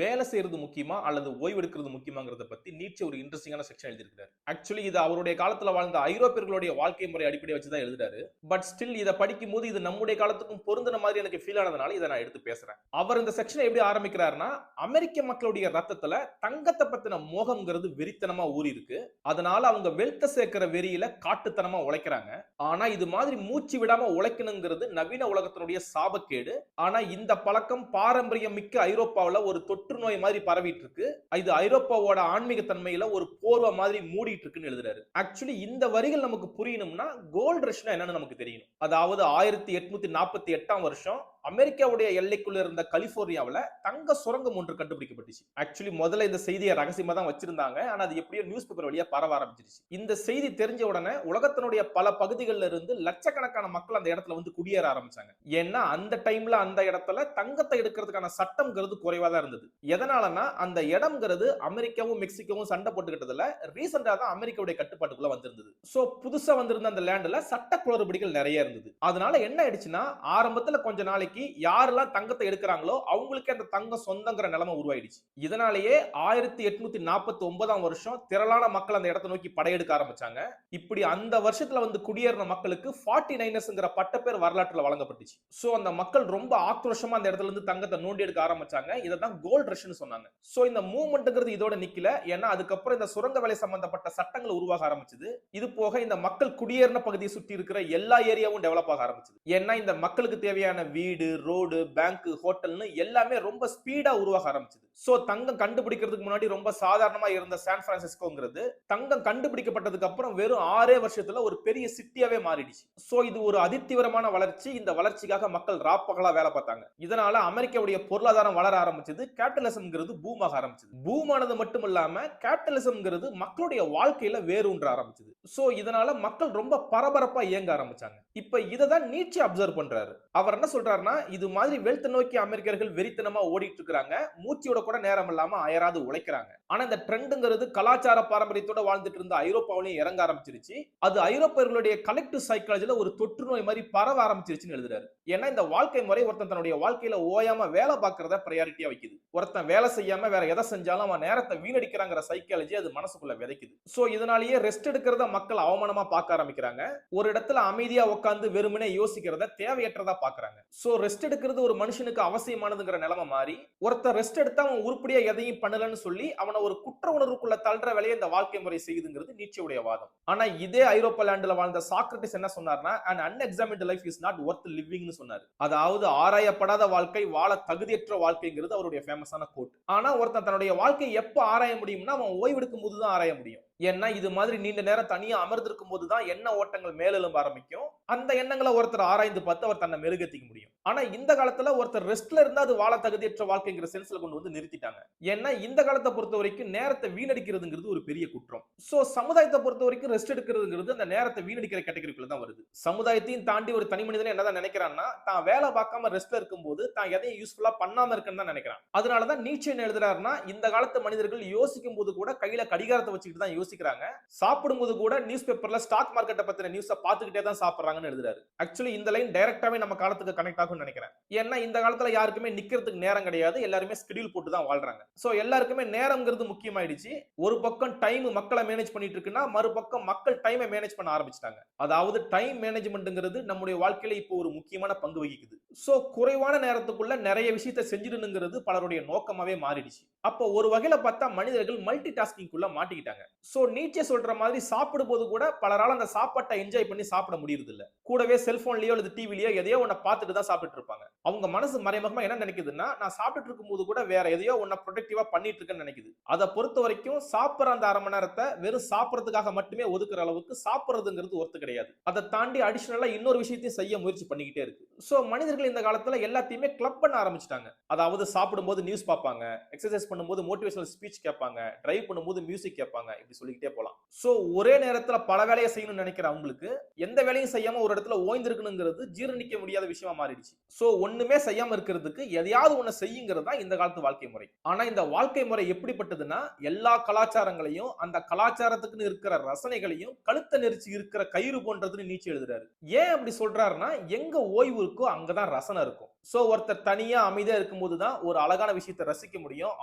வேலை செய்யறது முக்கியமா அல்லது ஓய்வு எடுக்கிறது முக்கியமாங்கிறத பத்தி நீட்சே ஒரு இன்ட்ரெஸ்டிங்கான செக்ஷன் எழுதியிருக்காரு. ஆக்சுவலி இது அவருடைய காலத்துல வாழ்ந்த ஐரோப்பியர்களுடைய வாழ்க்கை முறை அடிப்படையை வச்சுதான் எழுதுறாரு. பட் ஸ்டில் இதை படிக்கும் போது இது நம்முடைய காலத்துக்கும் பொருந்தின மாதிரி எனக்கு ஃபீல் ஆனதுனால இதை நான் எடுத்து பேசுறேன். அவர் இந்த செக்ஷனை எப்படி ஆரம்பிக்கிறாருன்னா, அமெரிக்க மக்களுடைய ரத்தத்துல தங்கத்தை பத்தின மோகம்ங்கிறது வெறித்தனமா ஊறி இருக்கு. அதனால அவங்க வெல்த்த சேர்க்கிற வெறியில காட்டுத்தனமா உழைக்கிறாங்க. ஆனா இது மாதிரி மூச்சு விடாம உழைக்கணுங்கிறது நவீன உலகத்தினுடைய சாபக்கேடு. ஆனா இந்த பழக்கம் பாரம்பரியம் மிக்க ஐரோப்பாவில் ஒரு தொற்று நோய் மாதிரி பரவிட்டு இருக்கு. இது ஐரோப்பாவோட ஆன்மீக தன்மையில ஒரு போர்வை மாதிரி மூடிட்டு இருக்குன்னு எழுதுறாரு. ஆக்சுவலி இந்த வரிகள் நமக்கு புரியணும்னா கோல்ட் ரஷ்னா என்னன்னு நமக்கு தெரியணும். அதாவது 1848 வருஷம் அமெரிக்காவுடைய எல்லைக்குள்ள இருந்த கலிபோர்னியாவில் தங்க சுரங்கம் ஒன்று கண்டுபிடிக்கப்பட்டுச்சு. ஆக்சுவலி முதல்ல இந்த செய்தியை ரகசியமா தான் வச்சிருந்தாங்க. ஆனா அது எப்படியோ நியூஸ் பேப்பர் வழியா பரவ ஆரம்பிச்சிருச்சு. இந்த செய்தி தெரிஞ்ச உடனே உலகத்தினுடைய பல பகுதிகளில் இருந்து லட்சக்கணக்கான மக்கள் அந்த இடத்துல வந்து குடியேற ஆரம்பிச்சாங்க. ஏன்னா அந்த டைம்ல அந்த இடத்துல தங்கத்தை எடுக்கிறதுக்கான சட்டம்ங்கிறது குறைவா தான் இருந்தது. எதனாலனா அந்த இடம்ங்கிறது அமெரிக்காவும் மெக்சிகோவும் சண்டை போட்டுக்கிட்டதுல ரீசெண்டா தான் அமெரிக்காவுடைய கட்டுப்பாட்டுக்குள்ள வந்திருந்தது. சோ புதுசா வந்திருந்த அந்த லேண்ட்ல சட்ட குளறுபடிகள் நிறைய இருந்தது. அதனால என்ன ஆயிடுச்சுன்னா, ஆரம்பத்துல கொஞ்ச நாளைக்கு யாரெல்லாம் தங்கத்தை எடுக்கிறாங்களோ அவங்களுக்கு அந்த தங்கம் சொந்தங்கிற நிலைமை உருவாயிடுச்சு. இதனாலேயே 1849 வருஷம் திரளான மக்கள் அந்த இடத்தை நோக்கி படையெடுக்க ஆரம்பிச்சாங்க. இப்படி அந்த வருஷத்துல வந்து குடியேறின மக்களுக்கு 49ers பட்டப்பேர் வரலாற்றுல வழங்கப்பட்டுச்சு. சோ அந்த மக்கள் ரொம்ப ஆக்ரோஷமா அந்த இடத்துல இருந்து தங்கத்தை நோண்டி எடுக்க ஆரம்பிச்சாங்க. இதான் கோல்ட் ரஷ்னு சொன்னாங்க. சோ இந்த மூவ்மெண்ட்ங்கிறது இதோட நிக்கல. ஏன்னா அதுக்கப்புறம் இந்த சுரங்க வேலை சம்பந்தப்பட்ட சட்டங்கள் உருவாக ஆரம்பிச்சது. இது போக இந்த மக்கள் குடியேறின பகுதியை சுற்றி இருக்கிற எல்லா ஏரியாவும் டெவலப் ஆக ஆரம்பிச்சது. ஏன்னா இந்த மக்களுக்கு தேவையான வீடு, ரோடு, பேங்க், ஹோட்டல்னு எல்லாமே ரொம்ப ஸ்பீடா உருவாக ஆரம்பிச்சது. சோ தங்கம் கண்டுபிடிக்கிறதுக்கு முன்னாடி ரொம்ப சாதாரணமா இருந்த சான் பிரான்சிஸ்கோங்கிறது தங்கம் கண்டுபிடிக்கப்பட்டதுக்கு அப்புறம் வெறும் 6 வருஷத்துல ஒரு பெரிய சிட்டியாவே மாறிடுச்சு. சோ இது ஒரு அதிதீவிரமான வளர்ச்சி. இந்த வளர்ச்சிக்காக மக்கள் ராப்பகலா வேலை பார்த்தாங்க. இதனால அமெரிக்காவுடைய பொருளாதாரம் வளர ஆரம்பிச்சது. கேபிட்டலிசம்ங்கிறது பூம் ஆக ஆரம்பிச்சது. பூம் ஆனது மட்டும் இல்லாம கேபிட்டலிசம்ங்கிறது மக்களுடைய வாழ்க்கையில வேரூன்ற ஆரம்பிச்சது. சோ இதனால மக்கள் ரொம்ப பரபரப்பா இயங்க ஆரம்பிச்சாங்க. இப்ப இதை தான் நீட்சே அப்சர்வ் பண்றாரு. அவர் என்ன சொல்றாருன்னா, இது மாதிரி வெல்த் நோக்கி அமெரிக்கர்கள் வெறித்தனமா ஓடிட்டு இருக்காங்க. மூச்சியோட கூட நேரம் இல்லாம அயராது உழைக்கிறாங்க. ஆனா இந்த ட்ரெண்ட்ங்கிறது கலாச்சார பாரம்பரியத்தோட வாழ்ந்துட்டு இருந்த ஐரோப்பாவிலையும் இறங்க ஆரம்பிச்சிருச்சு. அது ஐரோப்பியர்களுடைய கலெக்டிவ் சைக்காலஜில ஒரு தொற்று நோய் மாதிரி பரவ ஆரம்பிச்சிருச்சுன்னு எழுதுறாரு. ஏன்னா இந்த வாழ்க்கை முறை ஒருத்தன் தன்னுடைய வாழ்க்கையில ஓயாம வேலை பார்க்கறத பிரையாரிட்டியா வைக்குது. ஒருத்தன் வேலை செய்யாம வேற எதை செஞ்சாலும் அவன் நேரத்தை வீணடிக்கிறாங்கிற சைக்காலஜி அது மனசுக்குள்ள விதைக்குது. சோ இதனாலேயே ரெஸ்ட் எடுக்கிறத மக்கள் அவமானமா பார்க்க ஆரம்பிக்கிறாங்க. ஒரு இடத்துல அமைதியா உட்கார்ந்து வெறுமனே யோசிக்கிறத தேவையற்றதா பாக்குறாங்க. சோ ரெஸ்ட் எடுக்கிறது ஒரு மனுஷனுக்கு அவசியமானதுங்கிற நிலைமை மாறி ஒருத்தர் ரெஸ்ட் எடுத்தா அவன் உருப்படியா எதையும் பண்ணலன்னு சொல்லி அவனை ஒரு குற்ற உணர்வுக்குள்ள தள்ளுற வேலையை இந்த வாழ்க்கை முறை செய்யுதுங்கிறது நீட்சேவுடைய வாதம். ஆனா இதே ஐரோப்பா லேண்ட்ல வாழ்ந்த சாக்ரட்டிஸ் என்ன சொன்னார்னா, an unexamined life is not worth living னு சொன்னாரு. அதாவது ஆராயப்படாத வாழ்க்கை வாழ தகுதியற்ற வாழ்க்கைங்கிறது அவருடைய ஃபேமஸான கோட். ஆனா ஒருத்தன் தன்னுடைய வாழ்க்கையை எப்ப ஆராய முடியும்னா அவன் ஓய்வெடுக்கும் போது தான் ஆராய முடியும். ஏன்னா இது மாதிரி நீண்ட நேரம் தனியா அமர்ந்திருக்கும் போதுதான் எண்ண ஓட்டங்கள் மேலெழும்ப ஆரம்பிக்கும். அந்த எண்ணங்களை ஒருத்தர் ஆராய்ந்து பார்த்து அவர் தன்னை மெருகேத்திக்க முடியும். ஆனா இந்த காலத்துல ஒருத்தர் ரெஸ்ட்ல இருந்தா அது வாழ தகுதியற்ற வாழ்க்கைங்கிற சென்ஸ்ல கொண்டு வந்து நிறுத்திட்டாங்க. ஏன்னா இந்த காலத்தை பொறுத்த வரைக்கும் நேரத்தை வீணடிக்கிறதுங்கிறது ஒரு பெரிய குற்றம். சோ சமுதாயத்தை பொறுத்த வரைக்கும் ரெஸ்ட் எடுக்கிறதுங்கிறது அந்த நேரத்தை வீணடிக்கிற கேட்டகரிக்குள்ள தான் வருது. சமுதாயத்தையும் தாண்டி ஒரு தனி மனிதன் என்னதான் நினைக்கிறான்னா, தான் வேலை பார்க்காம ரெஸ்ட்ல இருக்கும்போது தான் எதையும் யூஸ்ஃபுல்லா பண்ணாம இருக்குன்னு தான் நினைக்கிறான். அதனாலதான் நீட்சே என்ன எழுதுறாருன்னா, இந்த காலத்து மனிதர்கள் யோசிக்கும் போது கூட கையில கடிகாரத்தை வச்சுக்கிட்டு தான் யோசிக்கிறாங்க. சாப்பிடும்போது கூட நியூஸ் பேப்பர்ல ஸ்டாக் மார்க்கெட்டை பத்தின நியூஸை பார்த்துக்கிட்டே தான் சாப்பிடுறாங்கன்னு எழுதுறாரு. ஆக்சுவலி இந்த லைன் டைரக்டாவே நம்ம காலத்துக்கு கனெக்ட் ஆகும்னு நினைக்கிறேன். ஏன்னா இந்த காலத்துல யாருக்குமே நிக்கிறதுக்கு நேரம் கிடையாது. எல்லாருமே ஸ்கெடியூல் போட்டு தான் வாழ்றாங்க. சோ எல்லாருக்குமே நேரம்ங்கிறது முக்கியமாயிடுச்சு. ஒரு பக்கம் டைம் மக்களை மேனேஜ் பண்ணிட்டு இருக்குன்னா, மறுபக்கம் மக்கள் டைமை மேனேஜ் பண்ண ஆரம்பிச்சிட்டாங்க. அதாவது டைம் மேனேஜ்மெண்ட்ங்கிறது நம்முடைய வாழ்க்கையில இப்போ ஒரு முக்கியமான பங்கு வகிக்குது. சோ குறைவான நேரத்துக்குள்ள நிறைய விஷயத்தை செஞ்சிடணுங்கிறது பலருடைய நோக்கமாவே மாறிடுச்சு. அப்போ ஒரு வகையில பார்த்தா மனிதர்கள் மல்டி டாஸ்கிங்குள்ள மாட்டிக்கிட்டாங்க. சோ நீட்சே சொல்ற மாதிரி சாப்பிடும் போது கூட பலரால அந்த சாப்பாட்டை என்ஜாய் பண்ணி சாப்பிட முடியறது இல்ல. கூடவே செல்போன்லயோ அல்லது டிவிலயோ எதையோ ஒன்ன பார்த்துட்டு தான் சாப்பிட்டு இருப்பாங்க. அவங்க மனசு மறைமுகமா என்ன நினைக்குதுன்னா, நான் சாப்பிட்டு இருக்கும்போது கூட வேற எதையோ ஒன்ன ப்ரொடக்டிவா பண்ணிட்டு இருக்கேன்னு நினைக்குது. அதை பொறுத்த வரைக்கும் சாப்பிடுற அந்த 1/2 மணி நேரத்தை வெறும் சாப்பிடறதுக்காக மட்டுமே ஒதுக்குற அளவுக்கு சாப்பிடுறதுங்கிறது ஒர்த்து கிடையாது. அதை தாண்டி அடிஷனலா இன்னொரு விஷயத்தையும் செய்ய முயற்சி பண்ணிக்கிட்டே இருக்கு. சோ மனிதர்கள் இந்த காலத்துல எல்லாத்தையுமே கிளப் பண்ண ஆரம்பிச்சிட்டாங்க. அதாவது சாப்பிடும்போது நியூஸ் பார்ப்பாங்க, எக்ஸசைஸ் பண்ணும்போது மோட்டிவேஷனல் ஸ்பீச் கேட்பாங்க, டிரைவ் பண்ணும்போது மியூசிக் கேட்பாங்க, இப்படி சொல்லிக்கிட்டே போலாம். சோ ஒரே நேரத்துல பல வேலையை செய்யணும்னு நினைக்கிற அவங்களுக்கு எந்த வேலையும் செய்யாம ஒரு இடத்துல ஓய்ந்திருக்கணுங்கிறது ஜீரணிக்க முடியாத விஷயமா மாறிடுச்சு. சோ ஒண்ணுமே செய்யாம இருக்கிறதுக்கு எதையாவது ஒண்ணு செய்யுங்கிறது தான் இந்த காலத்து வாழ்க்கை முறை. ஆனா இந்த வாழ்க்கை முறை எப்படிப்பட்டதுன்னா, எல்லா கலாச்சாரங்களையும் அந்த கலாச்சாரத்துக்குன்னு இருக்கிற ரசனைகளையும் கழுத்த நெரிச்சு இருக்கிற கயிறு போன்றதுன்னு நீட்சே எழுதுறாரு. ஏன் அப்படி சொல்றாருன்னா, எங்க ஓய்வு இருக்கோ அங்கதான் ரசனை இருக்கும். சோ ஒருத்தர் தனியா அமைதியா இருக்கும்போது தான் ஒரு அழகான விஷயத்தை ரசிக்க முடியும்.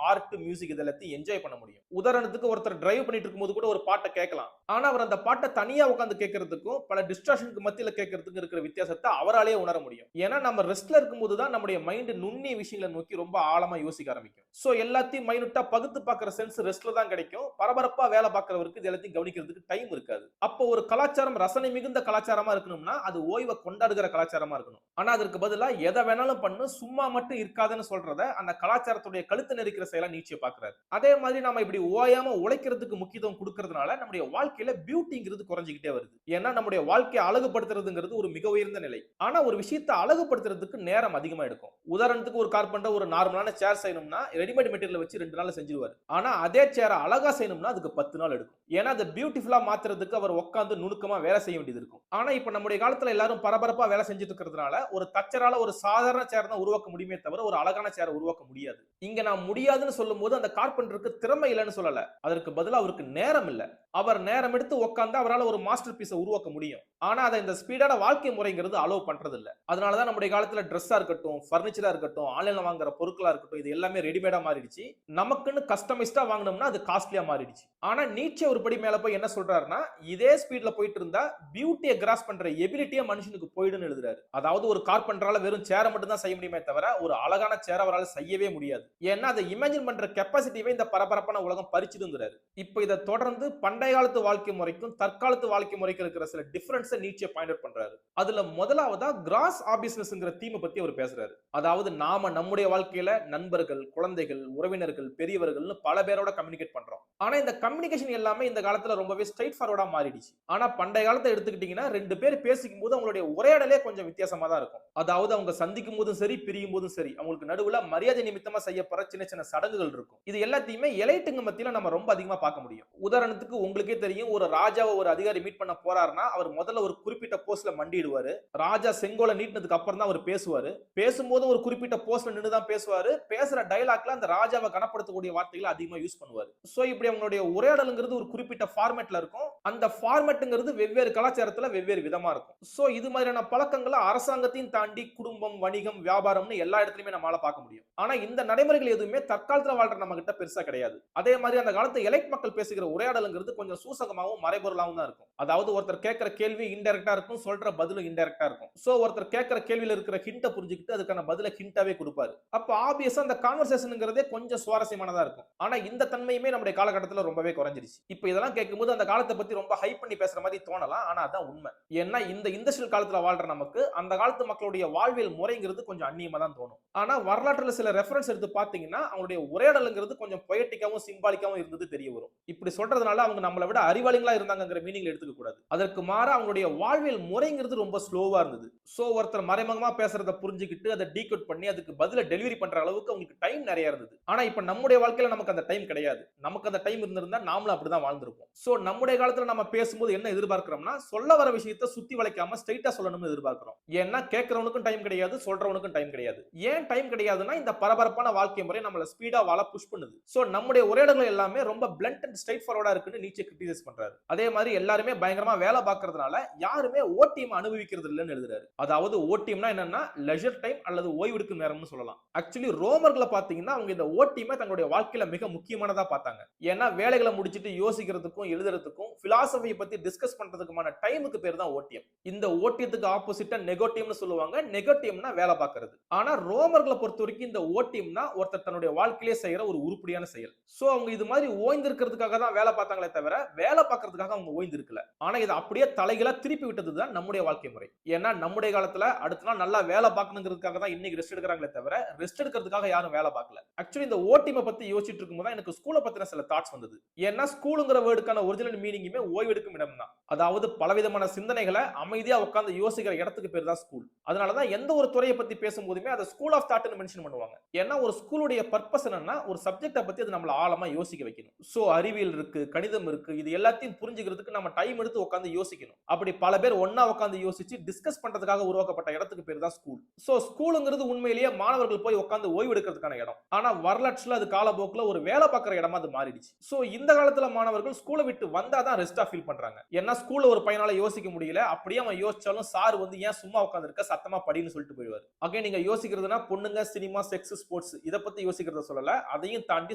ஆர்ட், மியூசிக் இது எல்லாத்தையும் என்ஜாய் பண்ண முடியும். உதாரணத்துக்கு ஒருத்தர் டிரைவ் பண்ணிட்டு இருக்கும்போது கூட ஒரு பாட்டை கேட்கலாம். ஆனா அவர் அந்த பாட்டை தனியா உட்கார்ந்து கேட்கறதுக்கும் பல டிஸ்ட்ராக்ஷனுக்கு மத்தியில கேட்கறதுக்கும் இருக்கிற வித்தியாசத்தை அவராலேயே உணர முடியும். ஏன்னா நம்ம ரெஸ்ட்ல இருக்கும்போது தான் நம்முடைய மைண்ட் நுண்ணிய விஷயங்களை நோக்கி ரொம்ப ஆழமா யோசிக்க ஆரம்பிக்கும். சோ எல்லாத்தையும் மைனூட்டா பகுத்து பார்க்கிற சென்ஸ் ரெஸ்ட்ல தான் கிடைக்கும். பரபரப்பா வேலை பார்க்கிறவருக்கு இது எல்லாத்தையும் கவனிக்கிறதுக்கு டைம் இருக்காது. அப்போ ஒரு கலாச்சாரம் ரசனை மிகுந்த கலாச்சாரமா இருக்கணும்னா அது ஓய்வை கொண்டாடுகிற கலாச்சாரமா இருக்கணும். ஆனா அதற்கு பதிலா எதை வேணாலும் பண்ணு, சும்மா மட்டும் இருக்காதுன்னு சொல்றத அந்த கலாச்சாரத்துடைய கழுத்து நெரிக்கிற செயலா நீட்சே பார்க்கிறார். அதே மாதிரி நாம இப்படி ஓயாம உழைக்கிறதுக்கு முக்கியத்துவம் கொடுக்கறதுனால நம்முடைய வாழ்க்கையில பியூட்டிங்கிறது குறைஞ்சிக்கிட்டே வருது. ஏன்னா நம்முடைய வாழ்க்கையை அழகுபடுத்துறதுங்கிறது ஒரு மிக உயர்ந்த நிலை. ஆனா ஒரு விஷயத்தை அழகுபடுத்துறதுக்கு நேரம் அதிகமா எடுக்கும். உதாரணத்துக்கு ஒரு கார்பெண்டர் ஒரு நார்மலான சேர் செய்யணும்னா ரெடிமேட் மெட்டீரியல் வச்சு 2 நாள்ல செஞ்சிருவாரு. ஆனா அதே சேரை அழகா செய்யணும்னா அதுக்கு 10 நாள் எடுக்கும். ஏன்னா அதை பியூட்டிஃபுல்லா மாத்துறதுக்கு அவர் உட்கார்ந்து நுணுக்கமா வேலை செய்ய வேண்டியது இருக்கும். ஆனா இப்ப நம்முடைய காலத்துல எல்லாரும் பரபரப்பா வேலை செஞ்சுட்டு இருக்கிறதுனால ஒரு தச்சரால ஒரு சாதாரண சேர் தான் உருவாக்க முடியுமே தவிர ஒரு அழகான சேரை உருவாக்க முடியாது. இங்க நான் முடியாதுன்னு சொல்லும்போது அந்த கார்பெண்டருக்கு திறமை இல்லைன்னு சொல்லல. அதற்கு பதிலா அவருக்கு நேரம் இல்ல. அவர் நேரம் எடுத்து உட்கார்ந்து அவரால் ஒரு மாஸ்டர் பீஸை உருவாக்க முடியும். ஆனா அதை இந்த ஸ்பீடான வாழ்க்கை முறைங்கிறது அலோவ் பண்றது இல்ல. அதனாலதான் நம்முடைய காலத்துல ட்ரெஸ்ஸா இருக்கட்டும், பர்னிச்சரா இருக்கட்டும், ஆன்லைன்ல வாங்குற பொருட்களா இருக்கட்டும், இது எல்லாமே ரெடிமேடா மாறிடுச்சு. நமக்குன்னு கஸ்டமைஸ்டா வாங்கணும்னா அது காஸ்ட்லியா மாறிடுச்சு. ஆனா நீட்சே ஒரு படி மேல போய் என்ன சொல்றாருன்னா, இதே ஸ்பீட்ல போயிட்டு இருந்தா பியூட்டியை கிராஸ் பண்ற எபிலிட்டியே மனுஷனுக்கு போயிடுன்னு எழுதுறாரு. அதாவது ஒரு கார்பெண்டரால வெறும் சேரை மட்டும் தான் செய்ய முடியுமே தவிர ஒரு அழகான சேரை அவரால் செய்யவே முடியாது. ஏன்னா அதை இமேஜின் பண்ற கெப்பாசிட்டியே இந்த பரபரப்பான உலகம் பறிச்சுதுங்கிறாரு. இப்ப இதை தொடர்ந்து பண்டைய காலத்து வாழ்க்கை முறைக்கும் தற்காலத்து வாழ்க்கை முறைக்கு இருக்கிற சில டிஃபரன்ஸை நீட்சே பாயிண்ட் அவுட் பண்றாரு. அதுல முதலாவதா கிராஸ் ஆபிஸ்னஸ்ங்கிற தீமை பத்தி அவர் பேசுறாரு. அதாவது நாம நம்முடைய வாழ்க்கையில நண்பர்கள், குழந்தைகள், உறவினர்கள், பெரியவர்கள்னு பல பேரோட கம்யூனிகேட் பண்றோம். ஆனா இந்த கம்யூனிகேஷன் எல்லாமே இந்த காலத்துல ரொம்பவே ஸ்ட்ரைட் ஃபார்வர்டா மாறிடுச்சு. ஆனா பண்டைய காலத்தை எடுத்துக்கிட்டீங்கன்னா 2 பேர் பேசிக்கும் போது அவங்களுடைய உரையாடலே கொஞ்சம் வித்தியாசமா தான் இருக்கும். அதாவது அவங்க சந்திக்கும் போதும் சரி, பிரியும் போதும் சரி, அவங்களுக்கு நடுவுல மரியாதை நிமித்தமா செய்யப்படுற சின்ன சின்ன சடங்குகள் இருக்கும். இது எல்லாத்தையுமே எலைட்டுங்க மத்தியில நம்ம ரொம்ப அதிகமா பார்க்க முடியும். உதாரணத்துக்கு உங்களுக்கே தெரியும், ஒரு ராஜாவை ஒரு அதிகாரி மீட் பண்ண போறாருன்னா அவர் முதல்ல ஒரு குறிப்பிட்ட போஸ்ட்ல மண்டிடுவாரு. ராஜா செங்கோலை நீட்டினதுக்கு அப்புறம் தான் அவர் பேசுவாரு. பேசும்போது ஒரு குறிப்பிட்ட போஸ்ட்ல நின்று தான் பேசுவாரு. பேசுற டயலாக்ல அந்த ராஜாவை கனப்படுத்தக்கூடிய வார்த்தைகளை அதிகமா யூஸ் பண்ணுவாரு. சோ இப்படி அவங்களுடைய உரையாடலுங்கிறது ஒரு குறிப்பிட்ட ஃபார்மேட்ல இருக்கும். அந்த ஃபார்மேட்ங்கிறது வெவ்வேறு கலாச்சாரத்துல வெவ்வேறு விதமா இருக்கும். சோ இது மாதிரியான பழக்கங்களை அரசாங்கத்தையும் தாண்டி குடும்பம், வணிகம், வியாபாரம்னு எல்லா இடத்துலயுமே நம்மளால பார்க்க முடியும். ஆனா இந்த நடைமுறைகள் எதுவுமே தற்காலத்துல வாழ்ற நம்ம கிட்ட பெருசா கிடையாது. அதே மாதிரி அந்த காலத்து எலைட் மக்கள் பேசுகிற உரையாடலுங்கிறது கொஞ்சம் சூசகமாகவும் மறைபொருளாகவும் தான் இருக்கும். அதாவது ஒருத்தர் கேட்கிற கேள்வி இன்டைரக்டா இருக்கும், சொல்ற பதிலும் இன்டைரக்டா இருக்கும். சோ ஒருத்தர் கேட்கிற கேள்வியில இருக்கிற ஹிண்ட புரிஞ்சுக்கிட்டு அதுக்கான பதில ஹிண்டாவே கொடுப்பாரு. அப்ப ஆபியஸா அந்த கான்வர்சேஷன்ங்கிறதே கொஞ்சம் சுவாரஸ்யமானதா இருக்கும். ஆனா இந்த தன்மையுமே நம்முடைய காலகட்டத்துல ரொம்பவே குறைஞ்சிருச்சு. இப்ப இதெல்லாம் கேட்கும்போது அந்த காலத்தை பத்தி ரொம்ப ஹைப் பண்ணி பேசுற மாதிரி தோணலாம். ஆனா அதான் உண்மை. ஏன்னா இந்த இண்டஸ்ட்ரியல் காலத்துல வாழ்ற நமக்கு அந்த காலத்து மக்களுடைய வாழ்வியல் முறைங்கிறது கொஞ்சம் அந்நியமா தான் தோணும். ஆனா வரலாற்றுல சில ரெஃபரன்ஸ் எடுத்து பாத்தீங்கன்னா அவங்களுடைய உரையாடலுங்கிறது கொஞ்சம் பொயட்டிக்காவும் சிம்பாலிக்காவும் இருந்தது தெரிய வரும். இப்படி சொல்றதுனால அவங்க நம்மளை விட அறிவாளிகளா இருந்தாங்கிற மீனிங்ல எடுத்துக்க கூடாது. அதற்கு மாறா அவங்களுடைய வாழ்வியல் முறைங்கிறது ரொம்ப ஸ்லோவா இருந்தது. சோ ஒருத்தர் மறைமுகமா பேசுறத புரிஞ்சுக்கிட்டு அதை டீகோட் பண்ணி அதுக்கு பதில டெலிவரி பண்ற அளவுக்கு அவங்களுக்கு டைம் நிறைய இருந்தது. ஆனா இப்ப நம்முடைய வாழ்க்கையில நமக்கு அந்த டைம் கிடையாது. நமக்கு அந்த டைம் இருந்திருந்தா நாமளும் அப்படிதான் வாழ்ந்திருப்போம். சோ நம்முடைய காலத்துல நம்ம பேசும்போது என்ன எதிர்பார்க்கிறோம்னா சொல்ல வர விஷயத்தை சுத்தி வளைக்காம ஸ்ட்ரைட்டா சொல்லணும்னு எதிர்பார்க்கிறோம். ஏன்னா கேட்கறவனுக்கும் டைம் கிடையாது, சொல்றவனுக்கும் டைம் கிடையாது. ஏன் டைம் கிடையாதுன்னா இந்த பரபரப்பான வாழ்க்கை முறை நம்மள ஸ்பீடா வாழ புஷ் பண்ணுது. சோ நம்முடைய உரையாடல்கள் எல்லாமே ரொம்ப பிளண்ட் அண்ட் ஸ்ட்ரைட் ஃபார்வர்டா இருக்குன்னு நீட்சே கிரிட்டிசைஸ் பண்றாரு. அதே மாதிரி எல்லாருமே பயங்கரமா வேலை பார்க்கறதுனால யாருமே ஓடிஎம் அனுபவிக்கிறது இல்லைன்னு எழுதுறாரு. அதாவது ஓடிஎம்னா என்னன்னா லெஜர் டைம் அல்லது ஓய்வெடுக்கும் நேரம்னு சொல்லலாம். ஆக்சுவலி ரோமர்களை பாத்தீங்கன்னா அவங்க இந்த ஓடிஎம் தங்களுடைய வாழ்க்கையில மிக முக்கியமானதா பார்த்தாங்க. ஏன்னா வேலைகளை முடிச்சிட்டு யோசிக்கிறதுக்கும் எழுதுறதுக்கும் பிலாசபியை பத்தி டிஸ்கஸ் பண்றதுக்குமான டைமுக்கு பேர் தான் ஓடிஎம். இந்த ஓடியத்துக்கு ஆப்போசிட்டா நெகோட்டியம்னு சொல்லுவாங்க. நெகோட்டியம்னா வேலை பார்க்கிறது. ஆனா ரோமர்களை பொறுத்த வரைக்கும் இந்த ஓடிஎம்னா ஒருத்தர் தன்னுடைய வாழ்க்கையிலே செய்யற ஒரு உருப்படியான செயல். சோ அவங்க இது மாதிரி ஓய்ந்திருக்கிறதுக்காக தான் வேலை பார்த்தாங்களே தவிர வேலை பார்க்கறதுக்காக அவங்க ஓய்ந்திருக்கல. ஆனா இதை அப்படியே தலைகளா திருப்பி விட்டதுதான் நம்முடைய வாழ்க்கை முறை. ஏன்னா நம்முடைய காலத்துல அடுத்த நாள் நல்லா வேலை பார்க்கணுங்கிறதுக்காக தான் இன்னைக்கு ரெஸ்ட் எடுக்கிறாங்களே தவிர ரெஸ்ட் எடுக்கிறதுக்காக யாரும் வேலை பார்க்கல. ஆக்சுவலி இந்த ஓடிஎம் பத்தி யோசிச்சுட்டு இருக்கும்போது எனக்கு ஸ்கூலை பத்தின சில தாட்ஸ் வந்தது. ஏன்னா ஸ்கூலுங்கிற வேர்டுக்கான ஒரிஜினல் மீனிங்குமே ஓய்வெடுக்கும் இடம் தான். அதாவது பலவிதமான சிந்தனைகளை அமைதியா உட்கார்ந்து யோசிக்கிற இடத்துக்கு பேர் தான் ஸ்கூல். அதனாலதான் எந்த ஒரு துறையை பத்தி பேசும்போதுமே அதை ஸ்கூல் ஆஃப் தாட்னு மென்ஷன் பண்ணுவாங்க. ஏன்னா ஒரு ஸ்கூலுடைய பர்பஸ் என்னன்னா ஒரு சப்ஜெக்ட பத்தி அது நம்மள ஆழமா யோசிக்க வைக்கணும். சோ அறிவியல் இருக்கு, கணிதம் இருக்கு, இது எல்லாத்தையும் புரிஞ்சுக்கிறதுக்கு நம்ம டைம் எடுத்து உட்கார்ந்து யோசிக்கணும். அப்படி பல பேர் ஒண்ணா உட்கார்ந்து யோசிச்சு டிஸ்கஸ் பண்றதுக்காக உருவாக்கப்பட்ட இடத்துக்கு பேர் தான் ஸ்கூல். சோ ஸ்கூலுங்கிறது உண்மையிலேயே மாணவர்கள் போய் உட்கார்ந்து ஓய்வு எடுக்கிறதுக்கான இடம். ஆனா வரலாற்றுல அது காலப்போக்குல ஒரு வேலை பார்க்குற இடமா அது மாறிடுச்சு. சோ இந்த காலத்துல மாணவர்கள் ஸ்கூலை விட்டு வந்தாதான் பெஸ்டா ஃபீல் பண்றாங்க. ஏன்னா ஸ்கூல்ல ஒரு பையனால யோசிக்க முடியல, அப்படியே அவன் யோசிச்சாலும் சார் வந்து ஏன் சும்மா உட்கார்ந்திருக்க, சத்தமா படின்னு சொல்லிட்டு போயிடுவாரு. அகைன் நீங்க யோசிக்கிறதுனா பொண்ணுங்க, சினிமா, செக்ஸ், ஸ்போர்ட்ஸ் இத பத்தி யோசிக்கிறத சொல்லல, அதையும் தாண்டி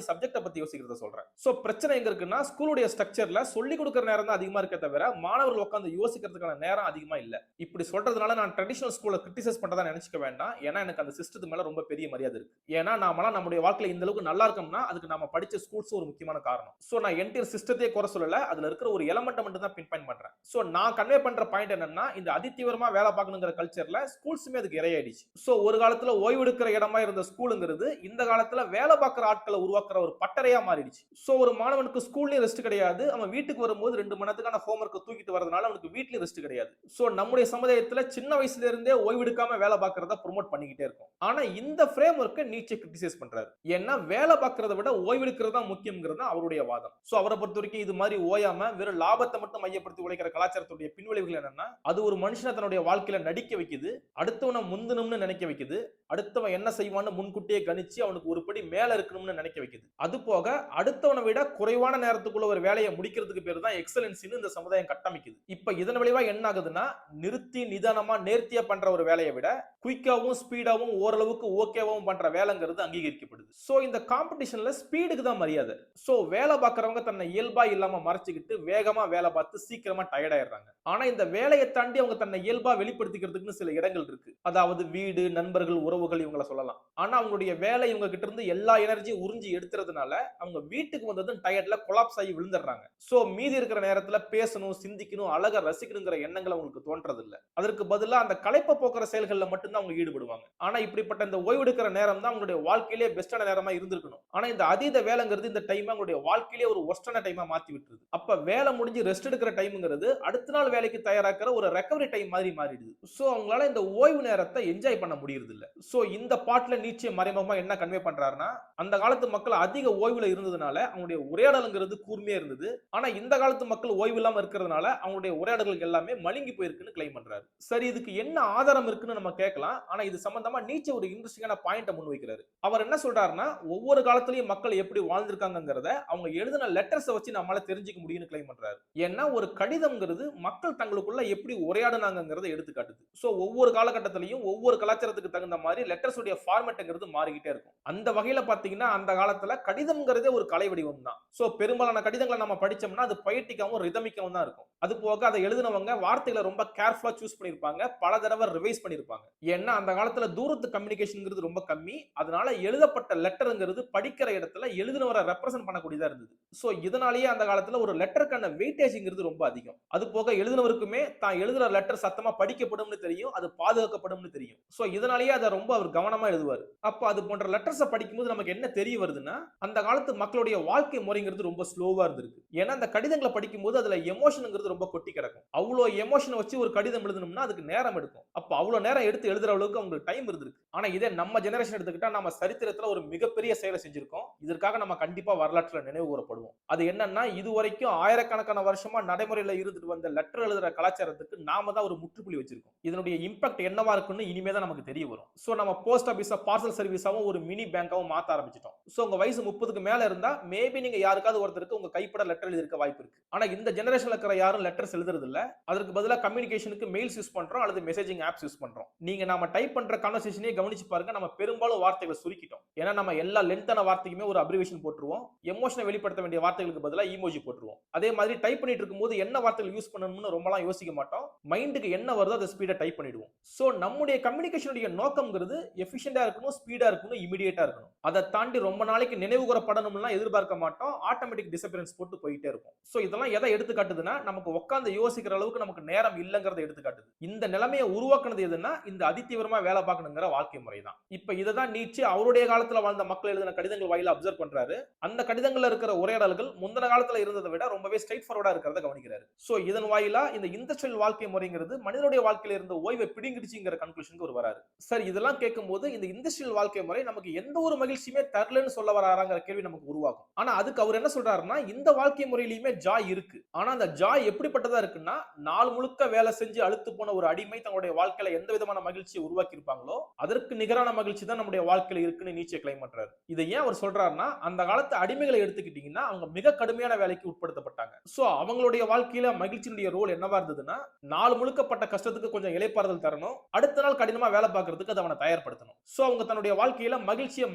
சப்ஜெக்ட பத்தி யோசிக்கிறத சொல்றேன். சோ பிரச்சனை எங்க இருக்குன்னா ஸ்கூலுடைய ஸ்ட்ரக்சர்ல சொல்லிக் கொடுக்கிற நேரம் தான் அதிகமா இருக்கே தவிர மாணவர்கள் உட்கார்ந்து யோசிக்கிறதுக்கான நேரம் அதிகமா இல்ல. இப்படி சொல்றதுனால நான் ட்ரெடிஷனல் ஸ்கூலை கிரிட்டிசைஸ் பண்றதா நினைச்சுக்க வேண்டாம். ஏன்னா எனக்கு அந்த சிஸ்டத்து மேல ரொம்ப பெரிய மரியாதை இருக்கு. ஏன்னா நாமெல்லாம் நம்முடைய வாழ்க்கையில இந்த அளவுக்கு நல்லா இருக்கோம்னா அதுக்கு நாம படிச்ச ஸ்கூல்ஸ் ஒரு முக்கியமான காரணம். சோ நான் என்டையர் சிஸ்டத்தையே குறை சொல்லல, அதுல இருக்கிற ஒரு எலமெண்ட் மட்டும் தான் பின் பாயிண்ட் பண்றேன். சோ நான் கன்வே பண்ற பாயிண்ட் என்னன்னா இந்த அதிதீவிரமா வேலை பார்க்கணுங்கிற கல்ச்சர்ல ஸ்கூல்ஸுமே அதுக்கு இரையாயிடுச்சு. சோ ஒரு காலத்துல ஓய்வு எடுக்கிற இடமா இருந்த ஸ்கூலுங்கிறது இந்த காலத்துல வேலை பார்க்கிற ஆட்களை உருவாக்குற ஒரு பட்டறையா மாறிடுச்சு. சோ ஒரு மாணவனுக்கு ஸ்கூல்லயும் ரெஸ்ட் கிடையாது, அவன் வீட்டுக்கு வரும்போது 2 மணி நேரத்துக்கான ஹோம்வொர்க் தூக்கிட்டு வரதுனால அவனுக்கு வீட்லயும் ரெஸ்ட் கிடையாது. சோ நம்முடைய சமுதாயத்துல சின்ன வயசுல இருந்தே ஓய்வெடுக்காம வேலை பார்க்கறத ப்ரோமோட் பண்ணிக்கிட்டே இருக்கும். ஆனா இந்த ஃப்ரேம் ஒர்க்கை நீச்சே கிரிட்டிசைஸ் பண்றாரு. ஏன்னா வேலை பார்க்கறத விட ஓய்வெடுக்கிறது தான் முக்கியம்ங்கிறது தான் அவருடைய வாதம். சோ அவரை பொறுத்த வரைக்கும் இது மாதிரி ஓயாம வெறும் லாபத்தை மட்டும் மையப்படுத்தி உழைக்கிற கலாச்சாரத்துடைய பின்விளைவுகள் என்னன்னா அது ஒரு மனுஷனை தன்னுடைய வாழ்க்கையில நடிக்க வைக்குது, அடுத்தவனை முந்தணும்னு நினைக்க வைக்குது, அடுத்தவன் என்ன செய்வான்னு முன்கூட்டியே கணிச்சு அவனுக்கு ஒரு படி மேல இருக்கணும்னு நினைக்க வைக்குது. அது போக அடுத்தவனை விட குறைவான நேரத்துக்குள்ள ஒரு வேலையை முடிக்கிறதுக்கு பேர் தான் எக்ஸலன்ஸ்னு இந்த சமுதாயம் கட்டமைக்குது. இப்ப இதன் விளைவா என்ன ஆகுதுன்னா நிறுத்தி நிதானமா நேர்த்தியா பண்ற ஒரு வேலையை விட குயிக்காவும் ஸ்பீடாவும் ஓரளவுக்கு ஓகேவாவும் பண்ற வேலைங்கிறது அங்கீகரிக்கப்படுது. சோ இந்த காம்படிஷன்ல ஸ்பீடுக்கு தான் மரியாதை. சோ வேலை பார்க்கறவங்க தன்னை இயல்பா இல்லாம மறைச்சுக்கிட்டு வேகமா வேலை பார்த்து சீக்கிரமா டயர்ட் ஆயிடுறாங்க. ஆனா இந்த வேலையை தாண்டி அவங்க தன்னை இயல்பா வெளிப்படுத்திக்கிறதுக்கு சில இடங்கள் இருக்கு. அதாவது வீடு, நண்பர்கள், உறவுகள் இவங்களை சொல்லலாம். ஆனா அவங்களுடைய வேலை இவங்க கிட்ட இருந்து எல்லா எனர்ஜியும் உறிஞ்சி எடுத்துறதுனால அவங்க வீட்டுக்கு வந்ததும் டயர்ட்ல கொலாப்ஸ் ஆகி விழுந்துடுறாங்க. சோ மீதி இருக்கிற நேரத்துல பேசணும், சிந்திக்கணும், அழகா ரசிக்கணுங்கிற எண்ணங்கள் அவங்களுக்கு தோன்றது இல்ல. அதற்கு பதிலா அந்த களைப்பை போக்குற செயல்கள்ல மட்டும்தான் அவங்க ஈடுபடுவாங்க. ஆனா இப்படிப்பட்ட இந்த ஓய்வெடுக்கிற நேரம் தான் அவங்களுடைய வாழ்க்கையிலே பெஸ்டான நேரமா இருந்திருக்கணும். ஆனா இந்த அதீத வேலைங்கிறது இந்த டைம் அவங்களுடைய வாழ்க்கையிலே ஒரு ஒஸ்டான டைமா மாத்தி விட்டுருது. அப்ப வேலை முடிஞ்சு ரெஸ்ட் எடுக்கிற டைம்ங்கிறது அடுத்த நாள் வேலைக்கு தயாராக்கிற ஒரு ரெக்கவரி டைம் மாதிரி மாறிடுது. சோ அவங்களால இந்த ஓய்வு நேரத்தை என்ஜாய் பண்ண முடியறது இல்ல. சோ இந்த பாட்டுல நீச்சே மறைமுகமா என்ன கன்வே பண்றாருன்னா அந்த காலத்து மக்கள் அதிக ஓய்வுல இருந்ததுனால அவங்களுடைய உரையாடல்ங்கிறது கூர்மையா இருந்தது. ஆனா இந்த காலத்து மக்கள் ஓய்வு இல்லாம இருக்கிறதுனால அவங்களுடைய உரையாடல்கள் எல்லாமே மழுங்கி போயிருக்குன்னு கிளைம் பண்றாரு. சரி இதுக்கு என்ன ஆதாரம் இருக்குன்னு நம்ம கேட்கலாம். ஆனா இது சம்பந்தமா நீச்சே ஒரு இன்ட்ரெஸ்டிங்கான பாயிண்ட முன்வைக்கிறாரு. அவர் என்ன சொல்றாருன்னா ஒவ்வொரு காலத்திலயும் மக்கள் எப்படி வாழ்ந்திருக்காங்கங்கறத அவங்க எழுதின லெட்டர்ஸ் வச்சு நம்மால தெரிஞ்சுக்க முடியும்னு கிளைம் பண்றாரு. ஏன்னா ஒரு கடிதம்ங்கிறது மக்கள் தங்களுக்குள்ள எப்படி உரையாடுனாங்கங்கறத எடுத்துக்காட்டுது. சோ ஒவ்வொரு காலகட்டத்திலயும் ஒவ்வொரு கலாச்சாரத்துக்கு தகுந்த மாதிரி லெட்டர்ஸ் உடைய ஃபார்மேட்ங்கிறது மாறிக்கிட்டே இருக்கும். அந்த வகையில பாத்தீங்கன்னா அந்த காலத்துல கடிதம்ங்கிறதே ஒரு கலை வடிவம் தான். சோ பெரும்பாலான கடிதங்களை நம்ம படிச்சோம்னா அது பொயட்டிக்காவும் ரிதமிக்காவும் தான் இருக்கும். அது போக அதை எழுதினவங்க வார்த்தைகளை ரொம்ப கேர்ஃபுல்லா சூஸ் பண்ணிருப்பாங்க, பல தடவை ரிவைஸ் பண்ணிருப்பாங்க. ஏன்னா அந்த காலத்துல தூரத்து கம்யூனிகேஷன்ங்கிறது ரொம்ப கம்மி, அதனால எழுதப்பட்ட லெட்டர்ங்கிறது படிக்கிற இடத்துல எழுதினவரை ரெப்ரசென்ட் பண்ணக்கூடியதா இருந்தது. சோ இதனாலேயே அந்த காலத்துல ஒரு லெட்டருக்கான வெயிட்டேஜ்ங்கிறது ரொம்ப அதிகம். அது போக எழுதினவருக்குமே தான் எழுதுற லெட்டர் சத்தமா படிக்கப்படும்னு தெரியும், அது பாதுகாக்கப்படும்னு தெரியும். சோ இதனாலேயே அதை ரொம்ப அவர் கவனமா எழுதுவார். அப்ப அது போன்ற லெட்டர்ஸ் படிக்கும்போது நமக்கு என்ன தெரிய வருதுன்னா அந்த காலத்து மக்களுடைய வாழ்க்கை முறைங்கிறது ரொம்ப ஸ்லோவா இருந்திருக்கு. ஏன்னா அந்த கடிதங்களை படிக்கும்போது அதுல எமோஷன்ங்கிறது ரொம்ப கொட்டி கிடக்கும். அவ்வளவு எமோஷனை வச்சு ஒரு கடிதம் எழுதணும்னா அதுக்கு நேரம் எடுக்கும். அப்ப அவ்வளவு நேரம் எடுத்து எழுதுற அளவுக்கு அவங்களுக்கு டைம் இருந்திருக்கு. ஆனா இதே நம்ம ஜெனரேஷன் எடுத்துக்கிட்டா நம்ம சரித்திரத்துல ஒரு மிகப்பெரிய செயலை செஞ்சிருக்கோம். இதற்காக நம்ம கண்டிப்பா வரலாற்றுல நினைவு கூறப்படுவோம். அது என்னன்னா இது வரைக்கும் ஆயிரக்கணக்கான வருஷமா நடைமுறையில இருந்துட்டு வந்த லெட்டர் எழுதுற கலாச்சாரத்துக்கு நாம தான் ஒரு முற்றுப்புள்ளி வச்சிருக்கோம். இதனுடைய இம்பாக்ட் என்னவா இருக்குன்னு இனிமே தான் நமக்கு தெரிய வரும். சோ நம்ம போஸ்ட் ஆபீஸா பார்சல் சர்வீஸாவும் ஒரு மினி பேங்காவும் மாத்த ஆரம்பிச்சிட்டோம். சோ உங்க வயசு 30க்கு மேல இருந்தா மேபி நீங்க யாருக்காவது ஒருத்தருக்கு உங்க கைப்பட லெட்டர் எழுதிருக்க வாய்ப்பு இருக்கு. ஆனா இந்த ஜெனரேஷன்ல இருக்கிற யாரும் லெட்டர்ஸ் எழுதுறது இல்ல. அதற்கு பதிலா கம்யூனிகேஷனுக்கு மெயில்ஸ் யூஸ் பண்றோம் அல்லது மெசேஜிங் ஆப்ஸ் யூஸ் பண்றோம். நீங்க நாம டைப் பண்ற கான்வர்சேஷனே கவனிச்சு பாருங்க, நம்ம பெரும்பாலும் வார்த்தைகளை சுருக்கிட்டோம். ஏன்னா நம்ம எல்லா லென்த்தான வார்த்தைக்குமே ஒரு அப்ரிவேஷன் போட்டுருவோம். எமோஷனை வெளிப்படுத்த வேண்டிய வார்த்தைகளுக்கு பதிலா ஈமோஜி போட்டுருவோம். அதே மாதிரி டைப் பண்ணிட்டு இருக்கும்போது என்ன வார்த்தைகள் யூஸ் பண்ணணும்னு ரொம்பலாம் யோசிக்க மாட்டோம். மைண்டுக்கு என்ன வருதோ அதை ஸ்பீடா டைப் பண்ணிடுவோம். சோ நம்முடைய கம்யூனிகேஷனுடைய நோக்கம்ங்கிறது எஃபிஷியன்ட்டா இருக்கணும், ஸ்பீடா இருக்கணும், இமிடியேட்டா இருக்கணும். அதை தாண்டி ரொம்ப நாளைக்கு நினைவு கூறப்படணும்லாம் எதிர்பார்க்க மாட்டோம். ஆட்டோமேட்டிக் டிசப்பியரன்ஸ் போட்டு போயிட்டே இருக்கும். சோ இதெல்லாம் எதை எடுத்துக்காட்டுதுன்னா நமக்கு உட்கார்ந்து யோசிக்கிற அளவுக்கு நமக்கு நேரம் இல்லங்கிறத எடுத்துக்காட்டுது. இந்த நிலைமையை உருவாக்குனது எதுன்னா இந்த அதிதீவிரமா வேலை பார்க்கணுங்கிற வாழ்க்கை முறை தான். இப்ப இதை தான் நீட்சே அவருடைய காலத்துல வாழ்ந்த மக்கள் எழுதின கடிதங்கள் வாயில அப்சர்வ் பண்றாரு. அந்த கடிதங்கள்ல இருக்கிற உரையாடல்கள் முந்தின காலத்துல இருந்ததை விட ரொம்பவே ஸ்ட்ரைட் ஃபார்வர்டா இருக்கிறத கவனிக்கிறாரு. சோ இதன் வாயிலா இந்த இண்டஸ்ட்ரியல் வாழ்க்கை முறைங்கிறது மனிதனுடைய வாழ்க்கையில இருந்த ஓய்வை பிடிங்கிடுச்சுங்கிற கன்க்ளூஷனுக்கு ஒரு வராரு. சார் இதெல்லாம் கேட்கும்போது இந்த இண்டஸ்ட்ரியல் வாழ்க்கை முறை நமக்கு எந்த ஒரு மகிழ்ச்சியுமே தரலன்னு சொல்ல வராங்கிற கேள்வி நமக்கு உருவாகும். ஆனா அதுக்கு அவர் என்ன சொல்றாருன்னா இந்த வாழ்க்கை முறையிலுமே ஜாய் இருக்கு. ஆனா அந்த ஜாய் எப்படிப்பட்டதா இருக்குன்னா நாள் முழுக்க வேலை செஞ்சு அழுத்து போன ஒரு அடிமை தன்னுடைய வாழ்க்கையில எந்த விதமான மகிழ்ச்சியை உருவாக்கி இருப்பாங்களோ அதற்கு நிகரான மகிழ்ச்சி தான் நம்முடைய வாழ்க்கையில இருக்குன்னு நீச்சே கிளைம் பண்றாரு. இதை ஏன் அவர் சொல்றாருன்னா அந்த காலத்து அடிமைகளை எடுத்துக்கிட்டீங்கன்னா அவங்க மிக கடுமையான வேலைக்கு உட்படுத்தப்பட்டாங்க. சோ அவங்களுடைய வாழ்க்கையில மகிழ்ச்சியினுடைய ரோல் என்னவா இருந்ததுன்னா, நாள் முழுக்கப்பட்ட கஷ்டத்துக்கு கொஞ்சம் இளைப்பாறுதல் தரணும். அடுத்த நாள் கடினமா வேலை பார்க்கறதுக்கு அது அவனை தயார்படுத்தணும். சோ அவங்க தன்னுடைய வாழ்க்கையில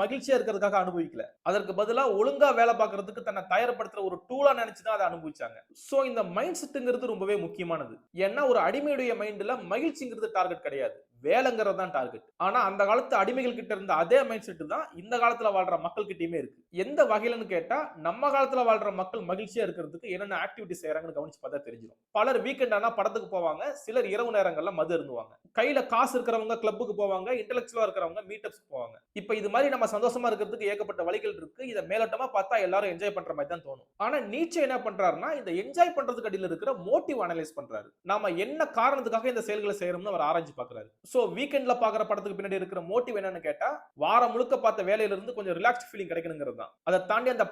மகிழ்ச்சியா இருக்கிறதுக்காக அனுபவிக்கல. அதற்கு பதிலா ஒழுங்கா வேலை பார்க்கறதுக்கு தன்னை தயார்படுத்துற ஒரு டூலா நினைச்சு தான் அதை அனுபவிச்சாங்க. சோ இந்த மைண்ட் செட்ங்கிறது ரொம்பவே முக்கியமானது. ஏன்னா ஒரு அடிமையுடைய மைண்ட்ல மகிழ்ச்சிங்கிறது டார்கெட் கிடையாது. வேலைங்கிறது தான் டார்கெட். ஆனா அந்த காலத்து அடிமைகள் கிட்ட இருந்த அதே மைண்ட் செட் தான் இந்த காலத்துல வாழ்ற மக்கள் கிட்டயுமே இருக்கு. எந்த வகையிலன்னு கேட்டா, நம்ம காலத்துல வாழ்ற மக்கள் மகிழ்ச்சியா இருக்கிறதுக்கு என்னென்ன ஆக்டிவிட்டி செய்யறாங்கன்னு கவனிச்சு பார்த்தா தெரிஞ்சிடும். பலர் வீக்கெண்ட் ஆனா படத்துக்கு போவாங்க, சிலர் இரவு நேரங்கள்ல மது அருந்துவாங்க. கையில காசு இருக்கிறவங்க கிளப்புக்கு போவாங்க, இன்டெலெக்சுவலா இருக்கிறவங்க மீட்டப்ஸ்க்கு போவாங்க. இப்ப இது மாதிரி நம்ம சந்தோஷமா இருக்கிறதுக்கு ஏகப்பட்ட வழிகள் இருக்கு. இத மேலோட்டமா பார்த்தா எல்லாரும் என்ஜாய் பண்ற மாதிரி தான் தோணும். ஆனா நீச்சே என்ன பண்றாருன்னா, இந்த என்ஜாய் பண்றதுக்கு அடியில இருக்கிற மோட்டிவ் அனலைஸ் பண்றாரு. நாம என்ன காரணத்துக்காக இந்த செயல்களை செய்யறோம்னு அவர் ஆராய்ச்சி பார்க்கறாரு. சோ வீக்கெண்ட்ல பாக்குற படத்துக்கு பின்னாடி இருக்கிற மோட்டிவ் என்னன்னு கேட்டா, வாரம் முழுக்க பார்த்த வேலையில இருந்து கொஞ்சம் ரிலாக்ஸ்ட் ஃபீலிங் கிடைக்கணுங்கிறது தான். அதை தாண்டி அந்த